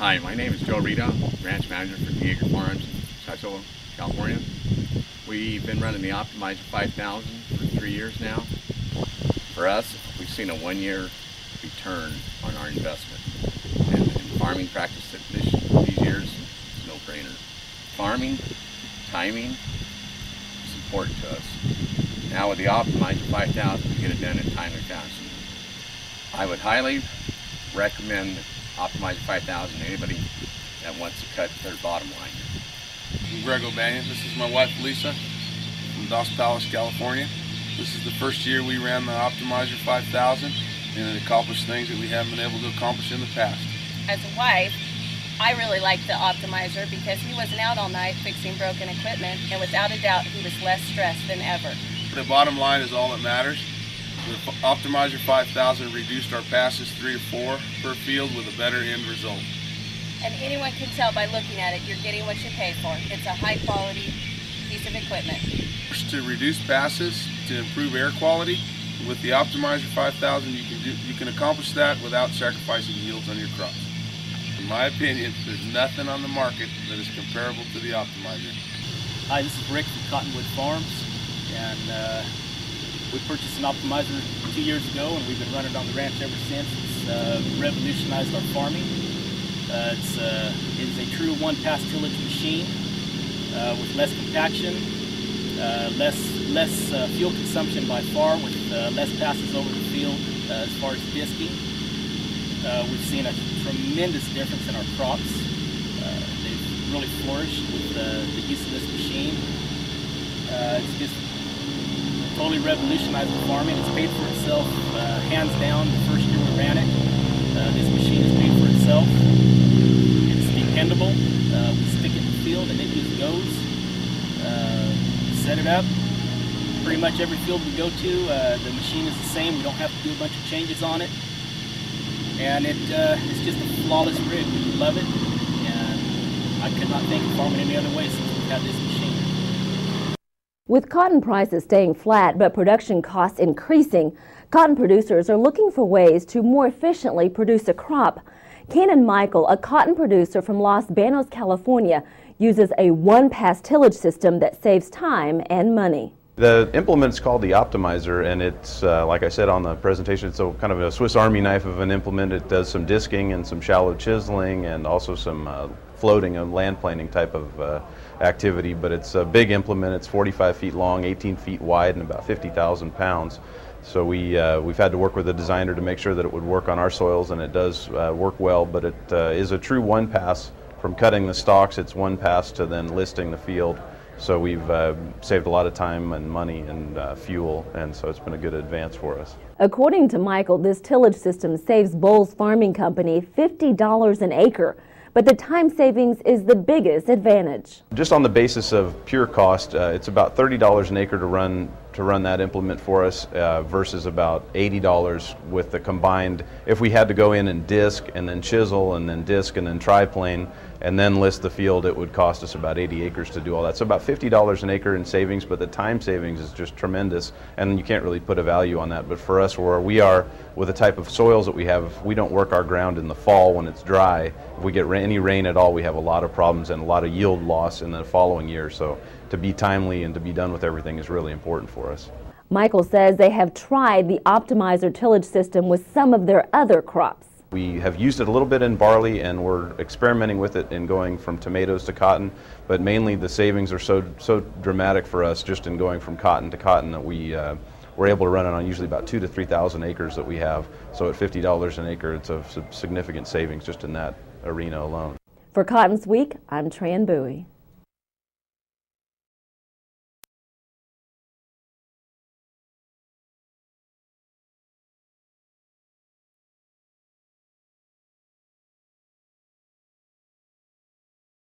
Hi, my name is Joe Rita, Ranch Manager for Tillage Farms, Sacramento, California. We've been running the Optimizer 5000 for 3 years now. For us, we've seen a 1-year return on our investment. And farming practice these years is no brainer. Farming, timing is important to us. Now with the Optimizer 5000, we get it done in a timely fashion. I would highly recommend Optimizer 5000 to anybody that wants to cut their bottom line. I'm Greg O'Banion. This is my wife Lisa from Dos Palace, California. This is the first year we ran the Optimizer 5000 and it accomplished things that we haven't been able to accomplish in the past. As a wife, I really liked the Optimizer because he wasn't out all night fixing broken equipment, and without a doubt he was less stressed than ever. The bottom line is all that matters. The Optimizer 5000 reduced our passes 3 to 4 per field with a better end result. And anyone can tell by looking at it, you're getting what you pay for. It's a high quality piece of equipment. To reduce passes, to improve air quality, with the Optimizer 5000 you can accomplish that without sacrificing yields on your crops. In my opinion, there's nothing on the market that is comparable to the Optimizer. Hi, this is Rick from Cottonwood Farms, and we purchased an Optimizer 2 years ago, and we've been running it on the ranch ever since. It's revolutionized our farming. It is a true one-pass tillage machine with less compaction, less fuel consumption by far, with less passes over the field as far as disking. We've seen a tremendous difference in our crops. They've really flourished with the use of this machine. It's just totally revolutionized the farming. It's paid for itself, hands down. The first year we ran it, this machine has paid for itself. It's dependable. We stick it in the field and it just goes. Set it up. Pretty much every field we go to, the machine is the same. We don't have to do a bunch of changes on it. And it's just a flawless rig. We love it. And I could not think of farming any other way since we've had this machine. With cotton prices staying flat but production costs increasing, cotton producers are looking for ways to more efficiently produce a crop. Canon Michael, a cotton producer from Los Banos, California, uses a one-pass tillage system that saves time and money. The implement's called the Optimizer, and it's, like I said on the presentation, it's kind of a Swiss Army knife of an implement. It does some disking and some shallow chiseling and also some floating and land planing type of activity, but it's a big implement. It's 45 feet long, 18 feet wide, and about 50,000 pounds. So we've had to work with a designer to make sure that it would work on our soils, and it does work well, but it is a true one-pass. From cutting the stalks, it's one pass to then listing the field. So we've saved a lot of time and money and fuel, and so it's been a good advance for us. According to Michael, this tillage system saves Bowles Farming Company $50 an acre, but the time savings is the biggest advantage. Just on the basis of pure cost, it's about $30 an acre to run that implement for us versus about $80 with the combined. If we had to go in and disc and then chisel and then disc and then triplane and then list the field, it would cost us about 80 acres to do all that. So about $50 an acre in savings, but the time savings is just tremendous, and you can't really put a value on that. But for us, where we are with the type of soils that we have, if we don't work our ground in the fall when it's dry, if we get any rain at all, we have a lot of problems and a lot of yield loss in the following year. So to be timely and to be done with everything is really important for us. Michael says they have tried the Optimizer tillage system with some of their other crops. We have used it a little bit in barley, and we're experimenting with it in going from tomatoes to cotton, but mainly the savings are so dramatic for us just in going from cotton to cotton that we're able to run it on usually about 2,000 to 3,000 acres that we have. So at $50 an acre, it's a significant savings just in that arena alone. For Cotton's Week, I'm Tran Bowie.